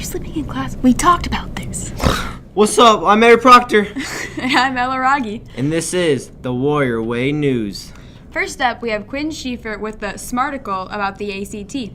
you sleeping in class? We talked about this. What's up? I'm Mary Proctor. I'm Ella Raggi. And this is the Warrior Way News. First up, we have Quinn Schieffer with the Smarticle about the ACT.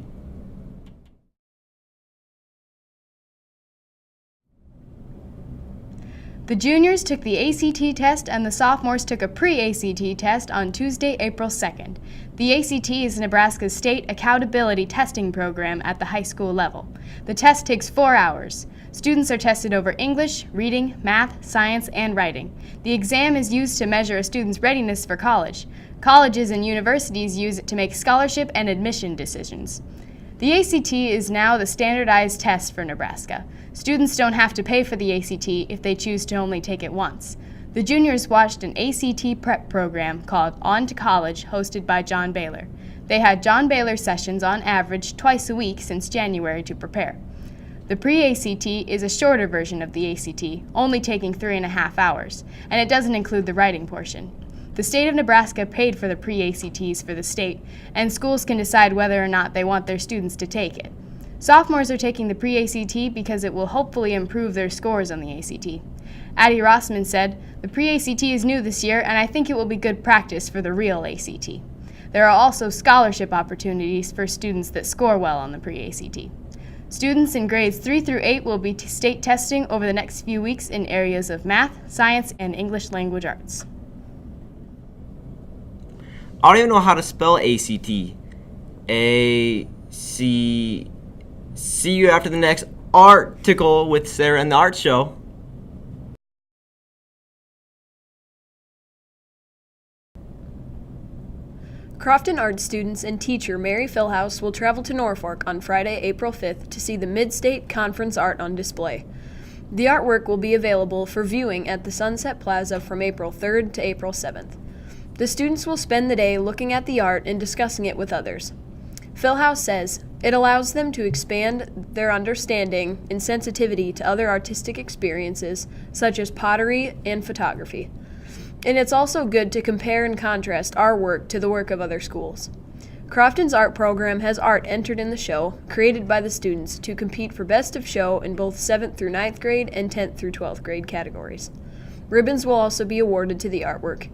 The juniors took the ACT test and the sophomores took a pre-ACT test on Tuesday, April 2nd. The ACT is Nebraska's state accountability testing program at the high school level. The test takes 4 hours. Students are tested over English, reading, math, science, and writing. The exam is used to measure a student's readiness for college. Colleges and universities use it to make scholarship and admission decisions. The ACT is now the standardized test for Nebraska. Students don't have to pay for the ACT if they choose to only take it once. The juniors watched an ACT prep program called On to College, hosted by John Baylor. They had John Baylor sessions on average twice a week since January to prepare. The pre-ACT is a shorter version of the ACT, only taking 3.5 hours, and it doesn't include the writing portion. The state of Nebraska paid for the pre-ACTs for the state, and schools can decide whether or not they want their students to take it. Sophomores are taking the pre-ACT because it will hopefully improve their scores on the ACT. Addie Rossman said, "The pre-ACT is new this year, and I think it will be good practice for the real ACT." There are also scholarship opportunities for students that score well on the pre-ACT. Students in grades 3 through 8 will be state testing over the next few weeks in areas of math, science, and English language arts. I don't even know how to spell ACT. A-C... See you after the next article with Sarah and the Art Show. Crofton Art students and teacher Mary Philhouse will travel to Norfolk on Friday, April 5th to see the Mid-State Conference art on display. The artwork will be available for viewing at the Sunset Plaza from April 3rd to April 7th. The students will spend the day looking at the art and discussing it with others. Philhouse says, "It allows them to expand their understanding and sensitivity to other artistic experiences, such as pottery and photography. And it's also good to compare and contrast our work to the work of other schools." Crofton's art program has art entered in the show, created by the students, to compete for Best of Show in both 7th through 9th grade and 10th through 12th grade categories. Ribbons will also be awarded to the artwork.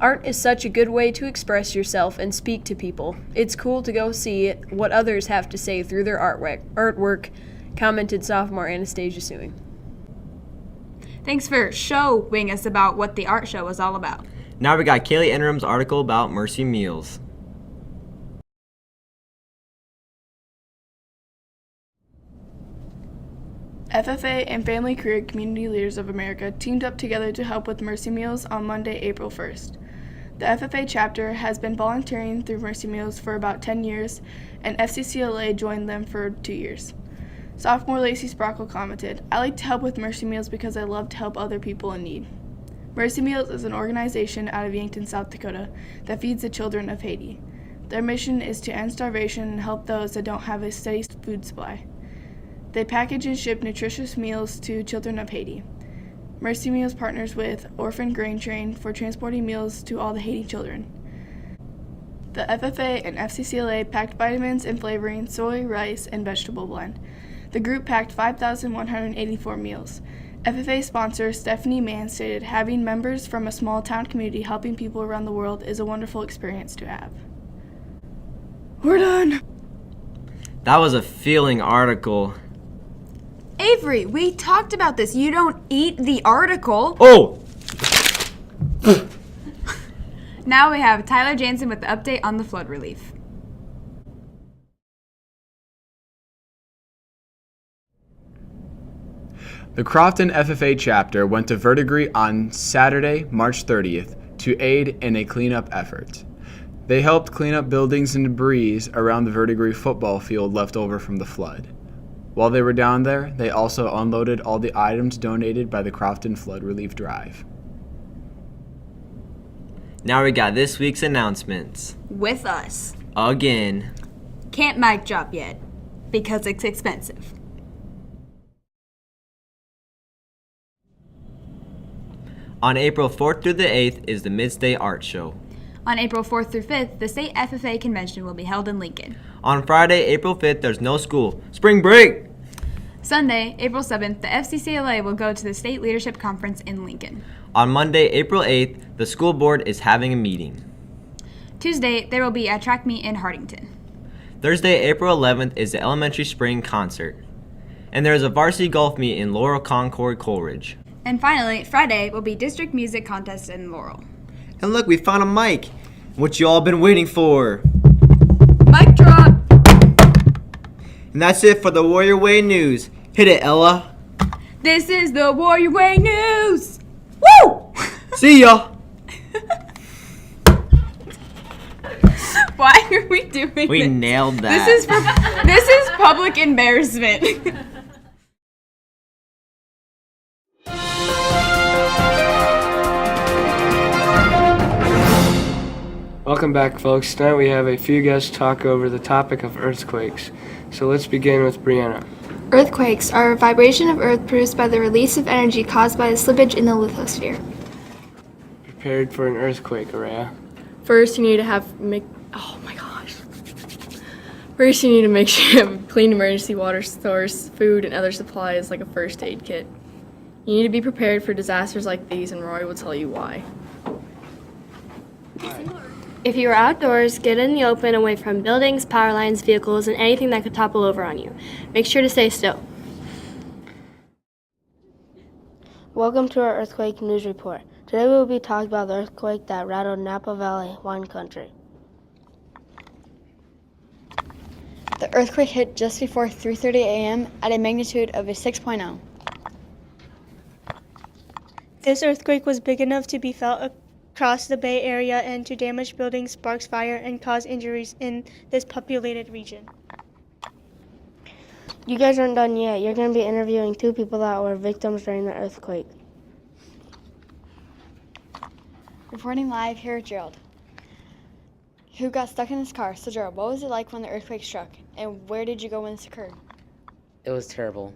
Art is such a good way to express yourself and speak to people. It's cool to go see what others have to say through their artwork, commented sophomore Anastasia Sewing. Thanks for showing us about what the art show was all about. Now we got Kaylee Enram's article about Mercy Meals. FFA and Family Career Community Leaders of America teamed up together to help with Mercy Meals on Monday, April 1st. The FFA chapter has been volunteering through Mercy Meals for about 10 years, and FCCLA joined them for 2 years. Sophomore Lacey Sprockle commented, "I like to help with Mercy Meals because I love to help other people in need." Mercy Meals is an organization out of Yankton, South Dakota, that feeds the children of Haiti. Their mission is to end starvation and help those that don't have a steady food supply. They package and ship nutritious meals to children of Haiti. Mercy Meals partners with Orphan Grain Train for transporting meals to all the Haiti children. The FFA and FCCLA packed vitamins and flavoring, soy, rice, and vegetable blend. The group packed 5,184 meals. FFA sponsor Stephanie Mann stated, "Having members from a small town community helping people around the world is a wonderful experience to have." We're done! That was a feeling article. Avery, we talked about this. You don't eat the article. Oh! Now we have Tyler Jansen with the update on the flood relief. The Crofton FFA chapter went to Verdigris on Saturday, March 30th, to aid in a cleanup effort. They helped clean up buildings and debris around the Verdigris football field left over from the flood. While they were down there, they also unloaded all the items donated by the Crofton Flood Relief Drive. Now we got this week's announcements. With us. Again. Can't mic drop yet, because it's expensive. On April 4th through the 8th is the Mid-State Art Show. On April 4th through 5th, the State FFA Convention will be held in Lincoln. On Friday, April 5th, there's no school. Spring break! Sunday, April 7th, the FCCLA will go to the State Leadership Conference in Lincoln. On Monday, April 8th, the school board is having a meeting. Tuesday, there will be a track meet in Hardington. Thursday, April 11th is the elementary spring concert. And there is a varsity golf meet in Laurel Concord Coleridge. And finally, Friday will be district music contest in Laurel. And look, we found a mic. What you all been waiting for. Mic drop! And that's it for the Warrior Way News. Hit it, Ella. This is the Warrior Way News! Woo! See ya! Why are we doing We this? nailed that. This is public embarrassment. Welcome back, folks. Tonight we have a few guests talk over the topic of earthquakes. So let's begin with Brianna. Earthquakes are a vibration of Earth produced by the release of energy caused by the slippage in the lithosphere. Prepared for an earthquake, Araya. First, you need to First, you need to make sure you have a clean emergency water source, food, and other supplies like a first aid kit. You need to be prepared for disasters like these, and Roy will tell you why. If you are outdoors, get in the open away from buildings, power lines, vehicles, and anything that could topple over on you. Make sure to stay still. Welcome to our earthquake news report. Today we will be talking about the earthquake that rattled Napa Valley, wine country. The earthquake hit just before 3:30 a.m. at a magnitude of a 6.0. This earthquake was big enough to be felt across the Bay Area and to damage buildings, sparks fire, and cause injuries in this populated region. You guys aren't done yet. You're going to be interviewing two people that were victims during the earthquake. Reporting live, here at Gerald, who got stuck in his car. So Gerald, what was it like when the earthquake struck, and where did you go when this occurred? It was terrible.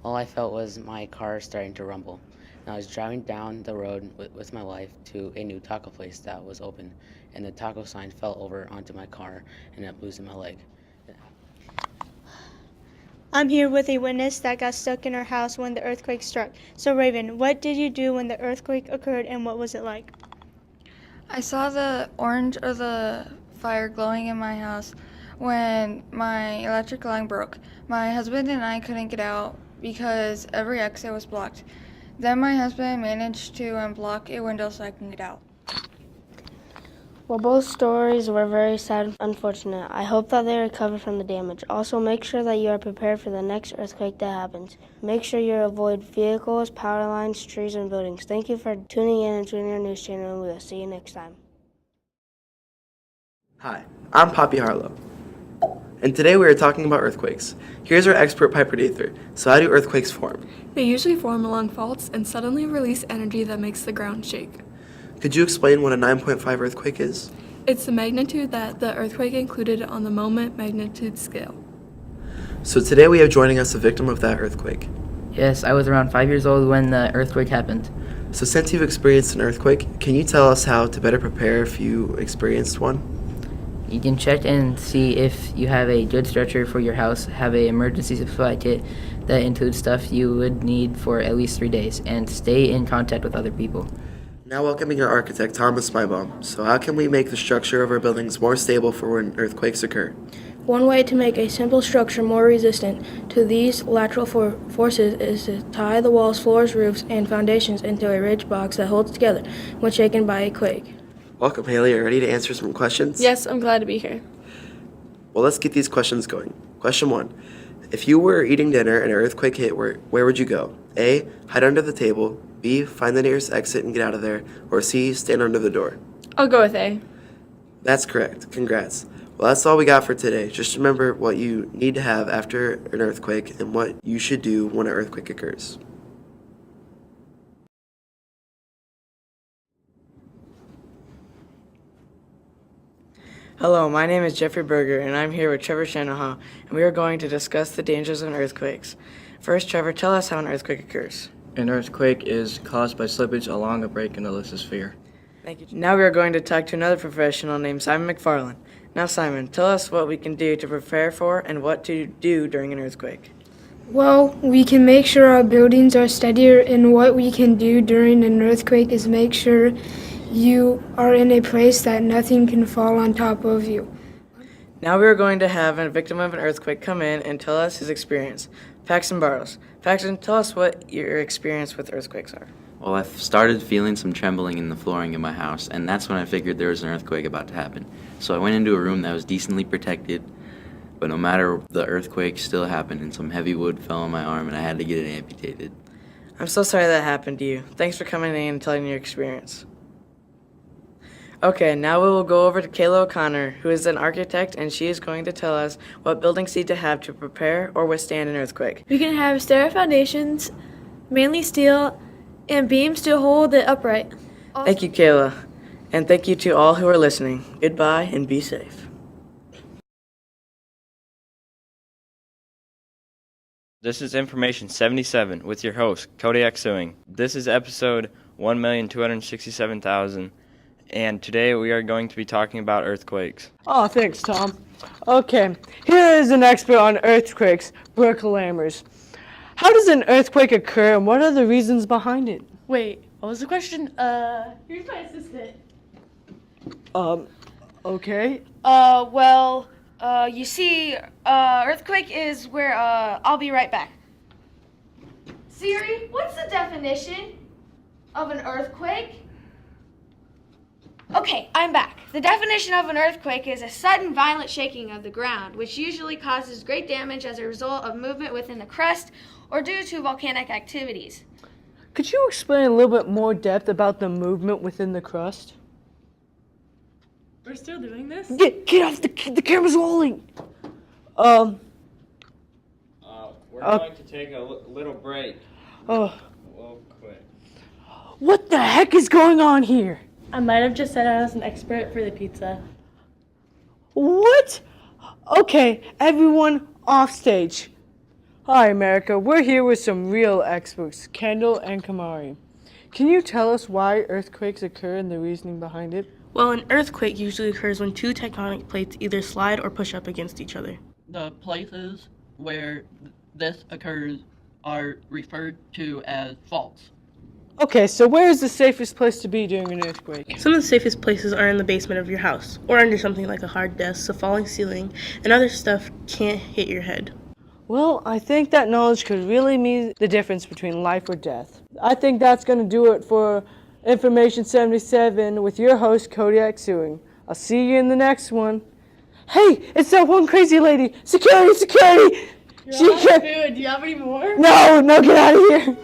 All I felt was my car starting to rumble. And I was driving down the road with my wife to a new taco place that was open, and the taco sign fell over onto my car and it bruised my leg. I'm here with a witness that got stuck in her house when the earthquake struck. So Raven, what did you do when the earthquake occurred, and what was it like? I saw the orange or the fire glowing in my house when my electric line broke. My husband and I couldn't get out because every exit was blocked. Then my husband managed to unblock a window so I can get out. Well, both stories were very sad and unfortunate. I hope that they recover from the damage. Also, make sure that you are prepared for the next earthquake that happens. Make sure you avoid vehicles, power lines, trees, and buildings. Thank you for tuning in and tuning our news channel, and we will see you next time. Hi, I'm Poppy Harlow, and today we are talking about earthquakes. Here's our expert Piper Dather. So how do earthquakes form? They usually form along faults and suddenly release energy that makes the ground shake. Could you explain what a 9.5 earthquake is? It's the magnitude that the earthquake included on the moment magnitude scale. So today we have joining us a victim of that earthquake. Yes, I was around 5 years old when the earthquake happened. So since you've experienced an earthquake, can you tell us how to better prepare if you experienced one? You can check and see if you have a good structure for your house, have an emergency supply kit that includes stuff you would need for at least 3 days, and stay in contact with other people. Now welcoming our architect, Thomas Maibaum. So how can we make the structure of our buildings more stable for when earthquakes occur? One way to make a simple structure more resistant to these lateral forces is to tie the walls, floors, roofs, and foundations into a ridge box that holds together when shaken by a quake. Welcome, Haley. Are you ready to answer some questions? Yes, I'm glad to be here. Well, let's get these questions going. Question 1. If you were eating dinner and an earthquake hit, where would you go? A, hide under the table. B, find the nearest exit and get out of there. Or C, stand under the door. I'll go with A. That's correct. Congrats. Well, that's all we got for today. Just remember what you need to have after an earthquake and what you should do when an earthquake occurs. Hello, my name is Jeffrey Berger, and I'm here with Trevor Shanahan, and we are going to discuss the dangers of earthquakes. First, Trevor, tell us how an earthquake occurs. An earthquake is caused by slippage along a break in the lithosphere. Thank you. Now we are going to talk to another professional named Simon McFarland. Now, Simon, tell us what we can do to prepare for and what to do during an earthquake. Well, we can make sure our buildings are steadier, and what we can do during an earthquake is make sure you are in a place that nothing can fall on top of you. Now we are going to have a victim of an earthquake come in and tell us his experience. Paxton Barrows. Paxton, tell us what your experience with earthquakes are. Well, I started feeling some trembling in the flooring of my house, and that's when I figured there was an earthquake about to happen. So I went into a room that was decently protected, but no matter the earthquake still happened, and some heavy wood fell on my arm, and I had to get it amputated. I'm so sorry that happened to you. Thanks for coming in and telling your experience. Okay, now we will go over to Kayla O'Connor, who is an architect, and she is going to tell us what buildings need to have to prepare or withstand an earthquake. We can have stair foundations, mainly steel, and beams to hold it upright. Thank you, Kayla. And thank you to all who are listening. Goodbye and be safe. This is Information 77 with your host, Kodiak Suing. This is episode 1,267,000, and today we are going to be talking about earthquakes. Oh, thanks, Tom. Okay, here is an expert on earthquakes, Brooke Lammers. How does an earthquake occur, and what are the reasons behind it? Wait, what was the question? Here's my assistant. Okay. You see, earthquake is where, I'll be right back. Siri, what's the definition of an earthquake? Okay, I'm back. The definition of an earthquake is a sudden violent shaking of the ground, which usually causes great damage as a result of movement within the crust or due to volcanic activities. Could you explain a little bit more depth about the movement within the crust? We're still doing this? Get off the camera's rolling. We're going to take a little break. Oh. We'll quit. What the heck is going on here? I might have just said I was an expert for the pizza. What? Okay, everyone off stage. Hi, America. We're here with some real experts, Kendall and Kamari. Can you tell us why earthquakes occur and the reasoning behind it? Well, an earthquake usually occurs when two tectonic plates either slide or push up against each other. The places where this occurs are referred to as faults. Okay, so where is the safest place to be during an earthquake? Some of the safest places are in the basement of your house, or under something like a hard desk, so falling ceiling and other stuff can't hit your head. Well, I think that knowledge could really mean the difference between life or death. I think that's going to do it for Information 77 with your host, Kodiak Suing. I'll see you in the next one. Hey, it's that one crazy lady. Security, security! You're all food. Do you have any more? No, get out of here.